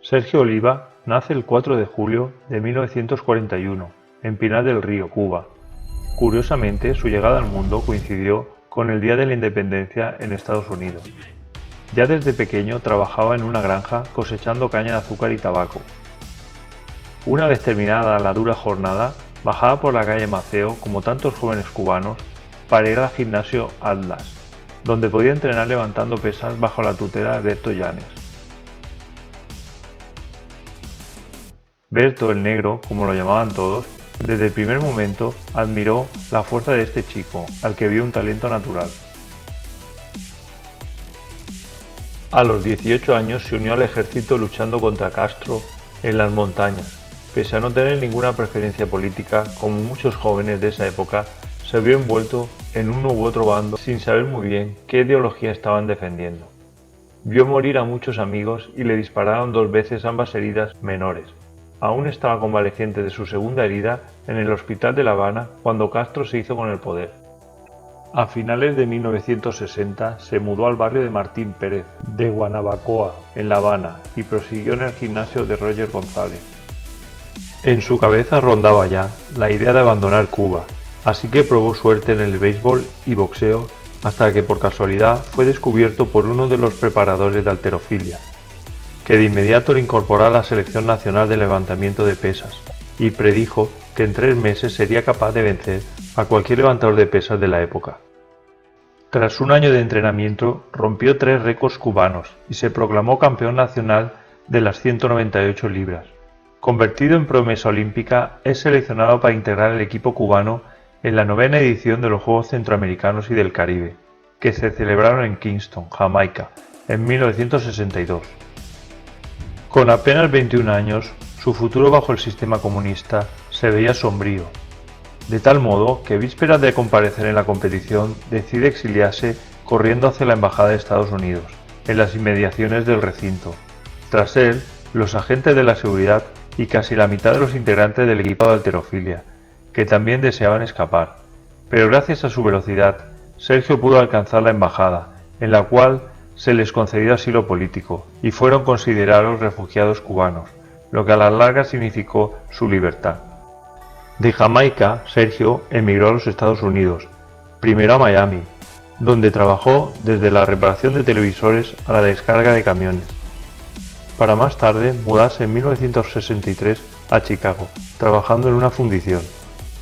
Sergio Oliva nace el 4 de julio de 1941 en Pinar del Río, Cuba. Curiosamente, su llegada al mundo coincidió con el Día de la Independencia en Estados Unidos. Ya desde pequeño trabajaba en una granja cosechando caña de azúcar y tabaco. Una vez terminada la dura jornada, bajaba por la calle Maceo, como tantos jóvenes cubanos, para ir al gimnasio Atlas, donde podía entrenar levantando pesas bajo la tutela de Berto Llanes. Berto el Negro, como lo llamaban todos, desde el primer momento admiró la fuerza de este chico, al que vio un talento natural. A los 18 años se unió al ejército luchando contra Castro en las montañas. Pese a no tener ninguna preferencia política, como muchos jóvenes de esa época, se vio envuelto en uno u otro bando sin saber muy bien qué ideología estaban defendiendo. Vio morir a muchos amigos y le dispararon 2 veces ambas heridas menores. Aún estaba convaleciente de su segunda herida en el hospital de La Habana cuando Castro se hizo con el poder. A finales de 1960 se mudó al barrio de Martín Pérez de Guanabacoa, en La Habana, y prosiguió en el gimnasio de Roger González. En su cabeza rondaba ya la idea de abandonar Cuba, así que probó suerte en el béisbol y boxeo hasta que por casualidad fue descubierto por uno de los preparadores de halterofilia, que de inmediato le incorporó a la selección nacional de levantamiento de pesas y predijo que en 3 meses sería capaz de vencer a cualquier levantador de pesas de la época. Tras un año de entrenamiento rompió 3 récords cubanos y se proclamó campeón nacional de las 198 libras. Convertido en promesa olímpica, es seleccionado para integrar el equipo cubano en la 9ª edición de los Juegos Centroamericanos y del Caribe, que se celebraron en Kingston, Jamaica, en 1962. Con apenas 21 años, su futuro bajo el sistema comunista se veía sombrío, de tal modo que vísperas de comparecer en la competición decide exiliarse corriendo hacia la embajada de Estados Unidos, en las inmediaciones del recinto. Tras él, los agentes de la seguridad y casi la mitad de los integrantes del equipo de halterofilia, que también deseaban escapar, pero gracias a su velocidad, Sergio pudo alcanzar la embajada, en la cual se les concedió asilo político y fueron considerados refugiados cubanos, lo que a la larga significó su libertad. De Jamaica, Sergio emigró a los Estados Unidos, primero a Miami, donde trabajó desde la reparación de televisores a la descarga de camiones, para más tarde mudarse en 1963 a Chicago, trabajando en una fundición.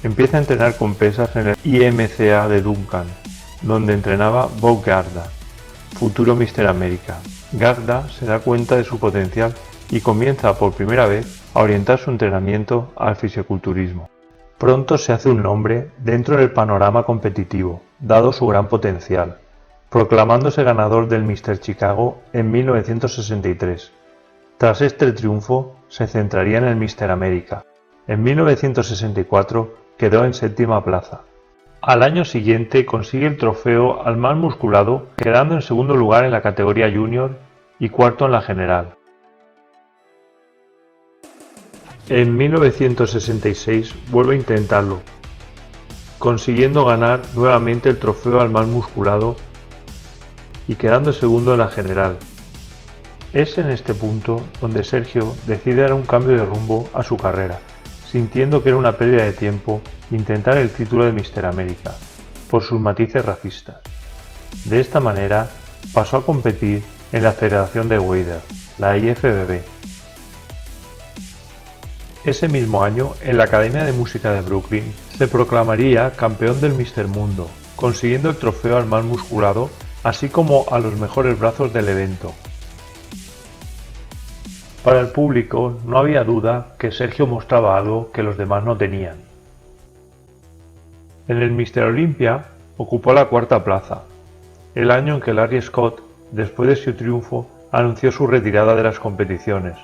Empieza a entrenar con pesas en el IMCA de Duncan, donde entrenaba Bob Garda, futuro Mr. América. Garda se da cuenta de su potencial y comienza por primera vez a orientar su entrenamiento al fisiculturismo. Pronto se hace un nombre dentro del panorama competitivo, dado su gran potencial, proclamándose ganador del Mr. Chicago en 1963. Tras este triunfo, se centraría en el Mr. América. En 1964 quedó en 7ª plaza. Al año siguiente consigue el trofeo al más musculado, quedando en segundo lugar en la categoría junior y cuarto en la general. En 1966 vuelve a intentarlo, consiguiendo ganar nuevamente el trofeo al más musculado y quedando segundo en la general. Es en este punto donde Sergio decide dar un cambio de rumbo a su carrera, sintiendo que era una pérdida de tiempo intentar el título de Mr. América, por sus matices racistas. De esta manera, pasó a competir en la Federación de Wader, la IFBB. Ese mismo año, en la Academia de Música de Brooklyn, se proclamaría campeón del Mr. Mundo, consiguiendo el trofeo al más musculado, así como a los mejores brazos del evento. Para el público no había duda que Sergio mostraba algo que los demás no tenían. En el Mr. Olympia ocupó la 4ª plaza, el año en que Larry Scott, después de su triunfo, anunció su retirada de las competiciones.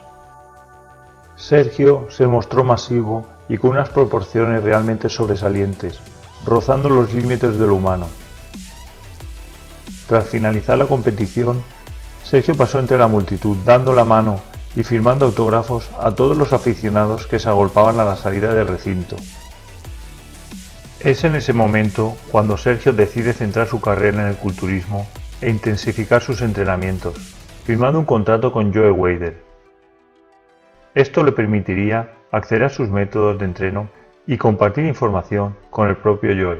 Sergio se mostró masivo y con unas proporciones realmente sobresalientes, rozando los límites de lo humano. Tras finalizar la competición, Sergio pasó entre la multitud dando la mano y firmando autógrafos a todos los aficionados que se agolpaban a la salida del recinto. Es en ese momento cuando Sergio decide centrar su carrera en el culturismo e intensificar sus entrenamientos, firmando un contrato con Joe Weider. Esto le permitiría acceder a sus métodos de entreno y compartir información con el propio Joe.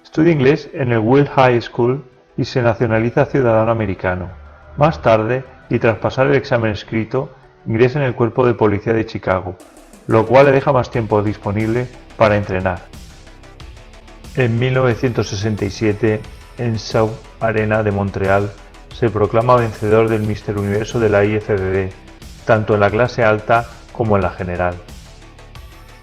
Estudia inglés en el Will High School y se nacionaliza ciudadano americano. Más tarde, y tras pasar el examen escrito, ingresa en el Cuerpo de Policía de Chicago, lo cual le deja más tiempo disponible para entrenar. En 1967, en Shaw Arena de Montreal, se proclama vencedor del Mister Universo de la IFBB, tanto en la clase alta como en la general.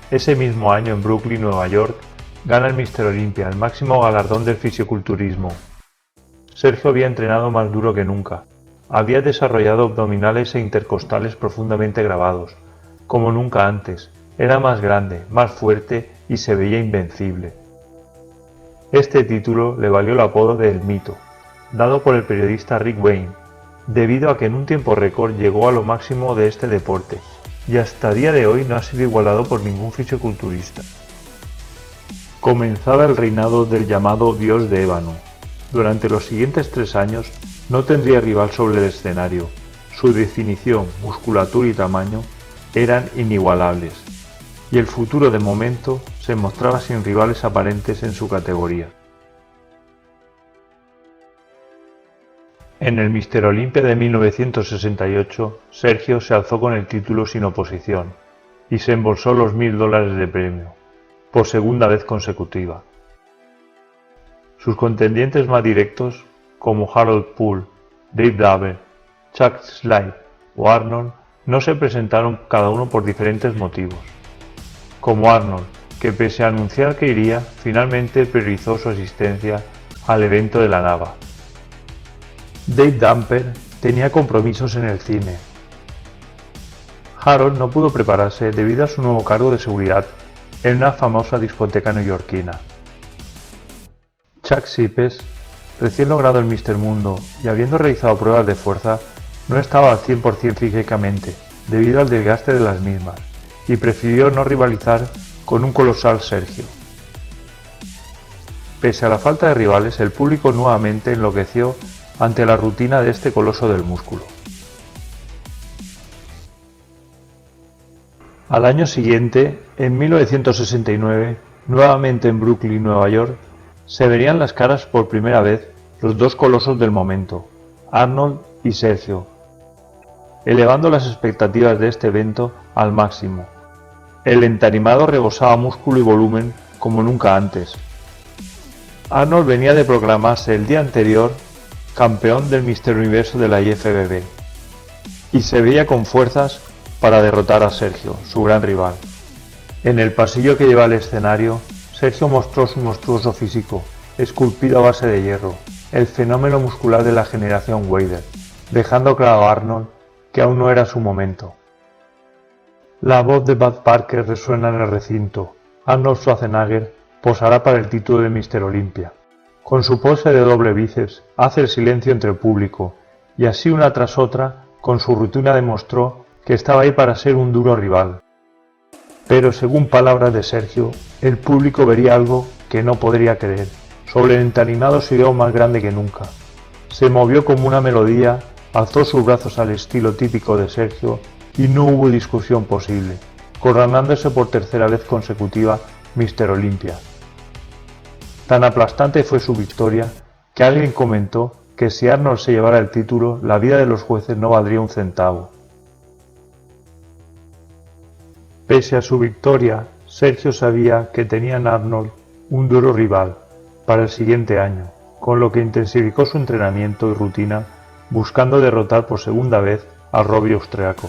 Ese mismo año, en Brooklyn, Nueva York, gana el Mister Olympia, el máximo galardón del fisiculturismo. Sergio había entrenado más duro que nunca. Había desarrollado abdominales e intercostales profundamente grabados, como nunca antes. Era más grande, más fuerte y se veía invencible. Este título le valió el apodo de El Mito, dado por el periodista Rick Wayne, debido a que en un tiempo récord llegó a lo máximo de este deporte, y hasta día de hoy no ha sido igualado por ningún fisiculturista. Comenzaba el reinado del llamado Dios de Ébano. Durante los siguientes 3 años no tendría rival sobre el escenario. Su definición, musculatura y tamaño eran inigualables, y el futuro de momento se mostraba sin rivales aparentes en su categoría. En el Mister Olympia de 1968, Sergio se alzó con el título sin oposición y se embolsó los $1000 de premio, por segunda vez consecutiva. Sus contendientes más directos, como Harold Poole, Dave Daver, Chuck Slade o Arnold, no se presentaron, cada uno por diferentes motivos. Como Arnold, que pese a anunciar que iría, finalmente priorizó su asistencia al evento de la Nava. Dave Damper tenía compromisos en el cine. Harold no pudo prepararse debido a su nuevo cargo de seguridad en una famosa discoteca neoyorquina. Chuck Sipes, recién logrado el Mister Mundo y habiendo realizado pruebas de fuerza, no estaba al 100% físicamente debido al desgaste de las mismas y prefirió no rivalizar con un colosal Sergio. Pese a la falta de rivales, el público nuevamente enloqueció ante la rutina de este coloso del músculo. Al año siguiente, en 1969, nuevamente en Brooklyn, Nueva York, se verían las caras por primera vez los dos colosos del momento, Arnold y Sergio, elevando las expectativas de este evento al máximo. El entarimado rebosaba músculo y volumen como nunca antes. Arnold venía de proclamarse el día anterior campeón del Mister Universo de la IFBB y se veía con fuerzas para derrotar a Sergio, su gran rival. En el pasillo que lleva al escenario, Sergio mostró su monstruoso físico, esculpido a base de hierro, el fenómeno muscular de la generación Wader, dejando claro a Arnold que aún no era su momento. La voz de Bud Parker resuena en el recinto. Arnold Schwarzenegger posará para el título de Mister Olympia. Con su pose de doble bíceps, hace el silencio entre el público, y así una tras otra, con su rutina demostró que estaba ahí para ser un duro rival. Pero según palabras de Sergio, el público vería algo que no podría creer. Sobre el entarimado se vio más grande que nunca. Se movió como una melodía, alzó sus brazos al estilo típico de Sergio y no hubo discusión posible, coronándose por tercera vez consecutiva Mister Olympia. Tan aplastante fue su victoria que alguien comentó que si Arnold se llevara el título, la vida de los jueces no valdría un centavo. Pese a su victoria, Sergio sabía que tenía en Arnold un duro rival para el siguiente año, con lo que intensificó su entrenamiento y rutina buscando derrotar por segunda vez al Robbie austriaco.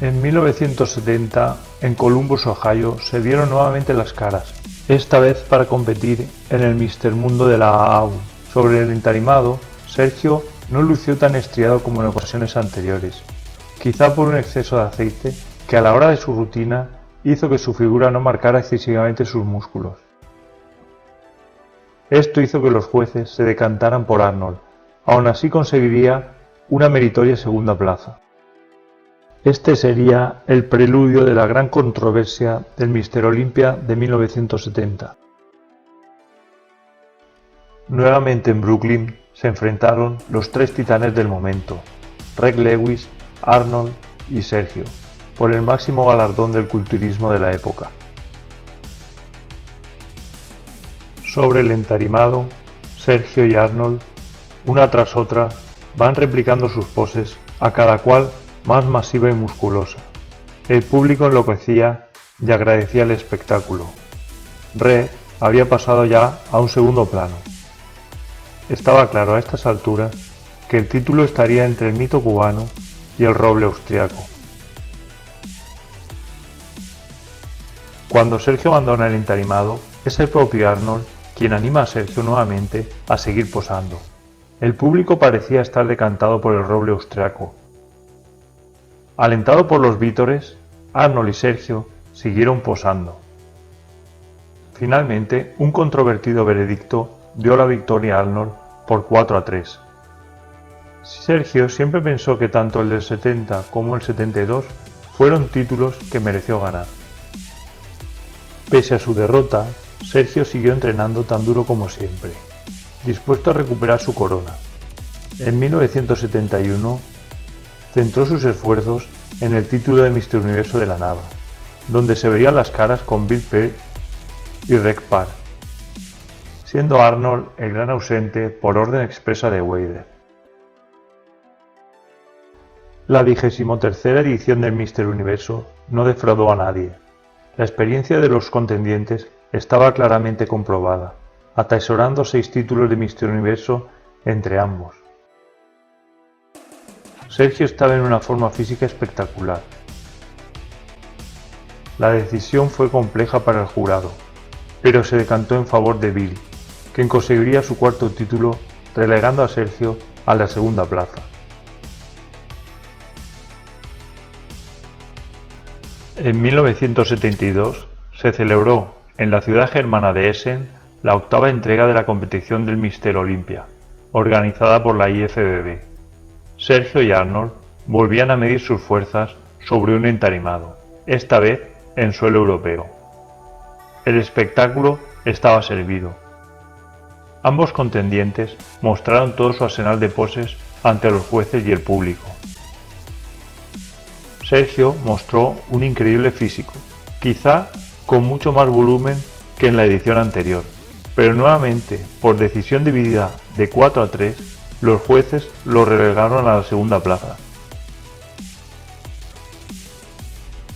En 1970, en Columbus, Ohio, se vieron nuevamente las caras, esta vez para competir en el Mister Mundo de la AAU. Sobre el entarimado, Sergio no lució tan estriado como en ocasiones anteriores, quizá por un exceso de aceite que a la hora de su rutina hizo que su figura no marcara excesivamente sus músculos. Esto hizo que los jueces se decantaran por Arnold, aún así conseguiría una meritoria segunda plaza. Este sería el preludio de la gran controversia del Mister Olympia de 1970. Nuevamente en Brooklyn se enfrentaron los tres titanes del momento, Reg Lewis, Arnold y Sergio, por el máximo galardón del culturismo de la época. Sobre el entarimado, Sergio y Arnold, una tras otra, van replicando sus poses, a cada cual más masiva y musculosa. El público enloquecía y agradecía el espectáculo. Reg había pasado ya a un segundo plano. Estaba claro a estas alturas que el título estaría entre el mito cubano y el roble austriaco. Cuando Sergio abandona el entarimado, es el propio Arnold quien anima a Sergio nuevamente a seguir posando. El público parecía estar decantado por el roble austriaco. Alentado por los vítores, Arnold y Sergio siguieron posando. Finalmente, un controvertido veredicto dio la victoria a Arnold por 4-3. Sergio siempre pensó que tanto el del 70 como el 72 fueron títulos que mereció ganar. Pese a su derrota, Sergio siguió entrenando tan duro como siempre, dispuesto a recuperar su corona. En 1971, centró sus esfuerzos en el título de Mister Universo de la Nava, donde se verían las caras con Bill Pearl y Reg Park, siendo Arnold el gran ausente por orden expresa de Weider. La 23ª edición del Mister Universo no defraudó a nadie. La experiencia de los contendientes estaba claramente comprobada, atesorando 6 títulos de Mister Universo entre ambos. Sergio estaba en una forma física espectacular. La decisión fue compleja para el jurado, pero se decantó en favor de Bill, quien conseguiría su cuarto título relegando a Sergio a la segunda plaza. En 1972 se celebró en la ciudad germana de Essen la octava entrega de la competición del Mister Olympia, organizada por la IFBB. Sergio y Arnold volvían a medir sus fuerzas sobre un entarimado, esta vez en suelo europeo. El espectáculo estaba servido. Ambos contendientes mostraron todo su arsenal de poses ante los jueces y el público. Sergio mostró un increíble físico, quizá con mucho más volumen que en la edición anterior, pero nuevamente, por decisión dividida de 4-3, los jueces lo relegaron a la segunda plaza.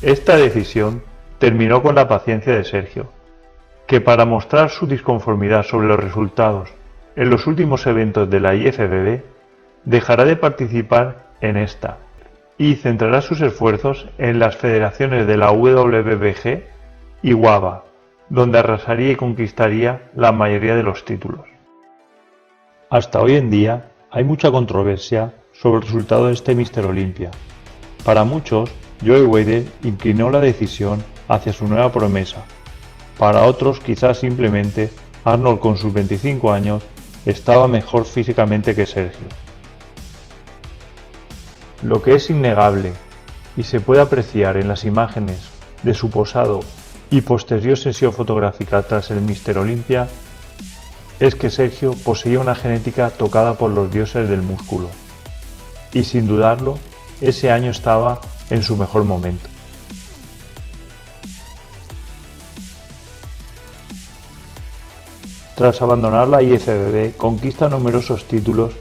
Esta decisión terminó con la paciencia de Sergio, que para mostrar su disconformidad sobre los resultados en los últimos eventos de la IFBB, dejará de participar en esta y centrará sus esfuerzos en las federaciones de la WBBG y WABA, donde arrasaría y conquistaría la mayoría de los títulos. Hasta hoy en día hay mucha controversia sobre el resultado de este Mister Olympia. Para muchos, Joe Weider inclinó la decisión hacia su nueva promesa. Para otros, quizás simplemente Arnold con sus 25 años estaba mejor físicamente que Sergio. Lo que es innegable y se puede apreciar en las imágenes de su posado y posterior sesión fotográfica tras el Mister Olympia es que Sergio poseía una genética tocada por los dioses del músculo, y sin dudarlo, ese año estaba en su mejor momento. Tras abandonar la IFBB, conquista numerosos títulos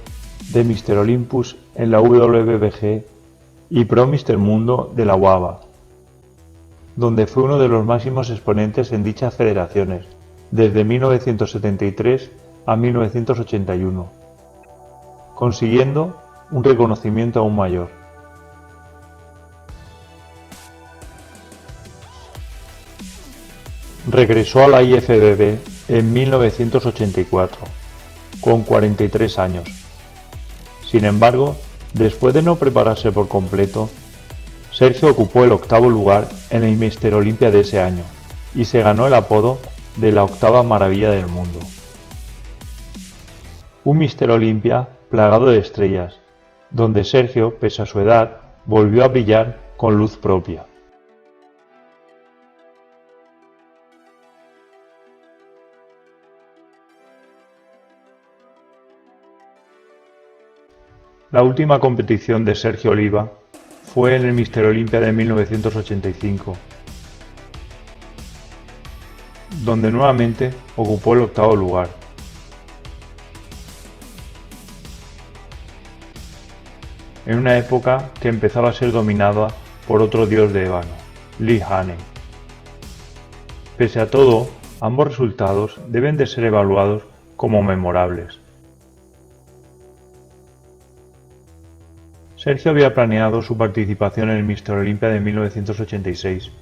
de Mister Olympus en la WBG y Pro Mister Mundo de la WABA, donde fue uno de los máximos exponentes en dichas federaciones, desde 1973 a 1981, consiguiendo un reconocimiento aún mayor. Regresó a la IFBB en 1984, con 43 años. Sin embargo, después de no prepararse por completo, Sergio ocupó el octavo lugar en el Mister Olympia de ese año y se ganó el apodo de la octava maravilla del mundo. Un Mister Olympia plagado de estrellas, donde Sergio, pese a su edad, volvió a brillar con luz propia. La última competición de Sergio Oliva fue en el Míster Olympia de 1985, donde nuevamente ocupó el octavo lugar. En una época que empezaba a ser dominada por otro dios de ébano, Lee Haney. Pese a todo, ambos resultados deben de ser evaluados como memorables. Sergio había planeado su participación en el Míster Olympia de 1986,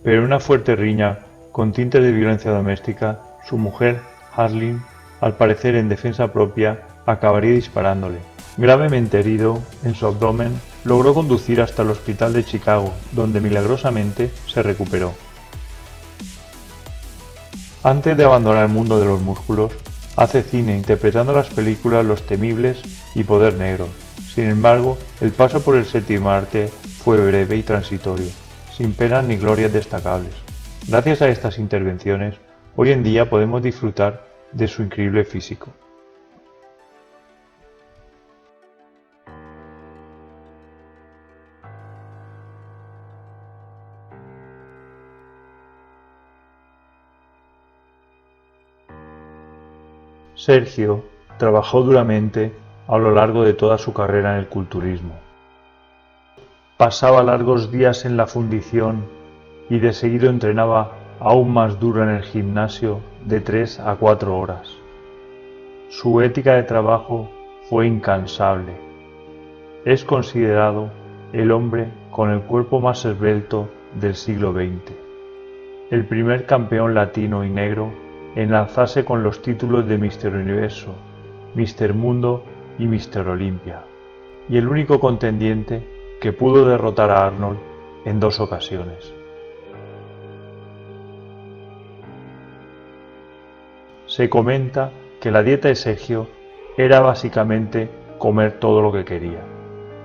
pero en una fuerte riña con tintes de violencia doméstica, su mujer, Haslyn, al parecer en defensa propia, acabaría disparándole. Gravemente herido en su abdomen, logró conducir hasta el hospital de Chicago, donde milagrosamente se recuperó. Antes de abandonar el mundo de los músculos, hace cine interpretando las películas Los Temibles y Poder Negro. Sin embargo, el paso por el séptimo arte fue breve y transitorio, sin penas ni glorias destacables. Gracias a estas intervenciones, hoy en día podemos disfrutar de su increíble físico. Sergio trabajó duramente a lo largo de toda su carrera en el culturismo. Pasaba largos días en la fundición y de seguido entrenaba aún más duro en el gimnasio de 3 a 4 horas. Su ética de trabajo fue incansable. Es considerado el hombre con el cuerpo más esbelto del siglo XX, el primer campeón latino y negro en alzarse con los títulos de Míster Universo, Míster Mundo y Míster Olympia, y el único contendiente que pudo derrotar a Arnold en 2 ocasiones. Se comenta que la dieta de Sergio era básicamente comer todo lo que quería,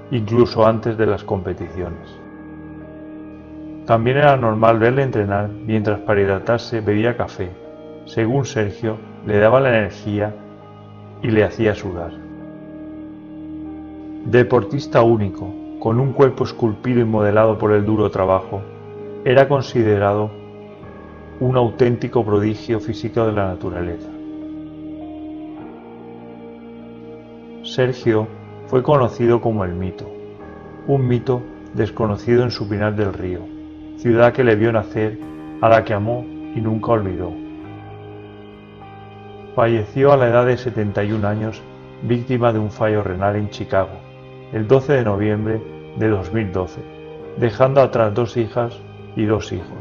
incluso antes de las competiciones. También era normal verle entrenar mientras para hidratarse bebía café. Según Sergio, le daba la energía y le hacía sudar. Deportista único, con un cuerpo esculpido y modelado por el duro trabajo, era considerado un auténtico prodigio físico de la naturaleza. Sergio fue conocido como el Mito, un mito desconocido en su Pinar del Río, ciudad que le vio nacer, a la que amó y nunca olvidó. Falleció a la edad de 71 años, víctima de un fallo renal en Chicago, el 12 de noviembre de 2012, dejando atrás 2 hijas y 2 hijos,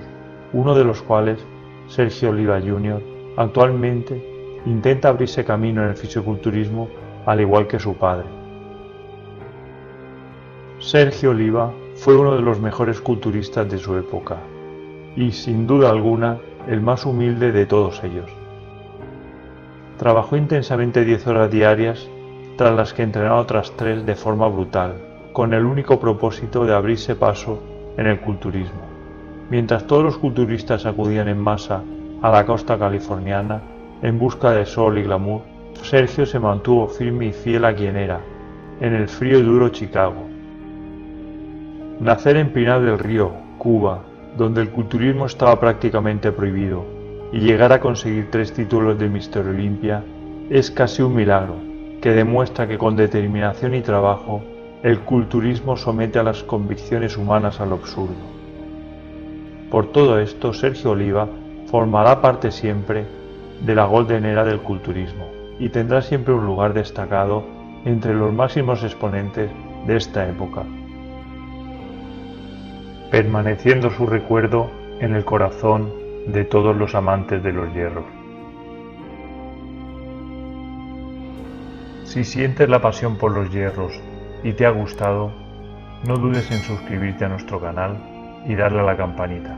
uno de los cuales, Sergio Oliva Jr., actualmente intenta abrirse camino en el fisiculturismo al igual que su padre. Sergio Oliva fue uno de los mejores culturistas de su época y, sin duda alguna, el más humilde de todos ellos. Trabajó intensamente 10 horas diarias, tras las que entrenaba otras 3 de forma brutal, con el único propósito de abrirse paso en el culturismo. Mientras todos los culturistas acudían en masa a la costa californiana en busca de sol y glamour, Sergio se mantuvo firme y fiel a quien era, en el frío y duro Chicago. Nacer en Pinar del Río, Cuba, donde el culturismo estaba prácticamente prohibido, y llegar a conseguir 3 títulos de Míster Olympia es casi un milagro, que demuestra que con determinación y trabajo el culturismo somete a las convicciones humanas al absurdo. Por todo esto, Sergio Oliva formará parte siempre de la Golden Era del culturismo y tendrá siempre un lugar destacado entre los máximos exponentes de esta época, permaneciendo su recuerdo en el corazón de todos los amantes de los hierros. Si sientes la pasión por los hierros y te ha gustado, no dudes en suscribirte a nuestro canal y darle a la campanita.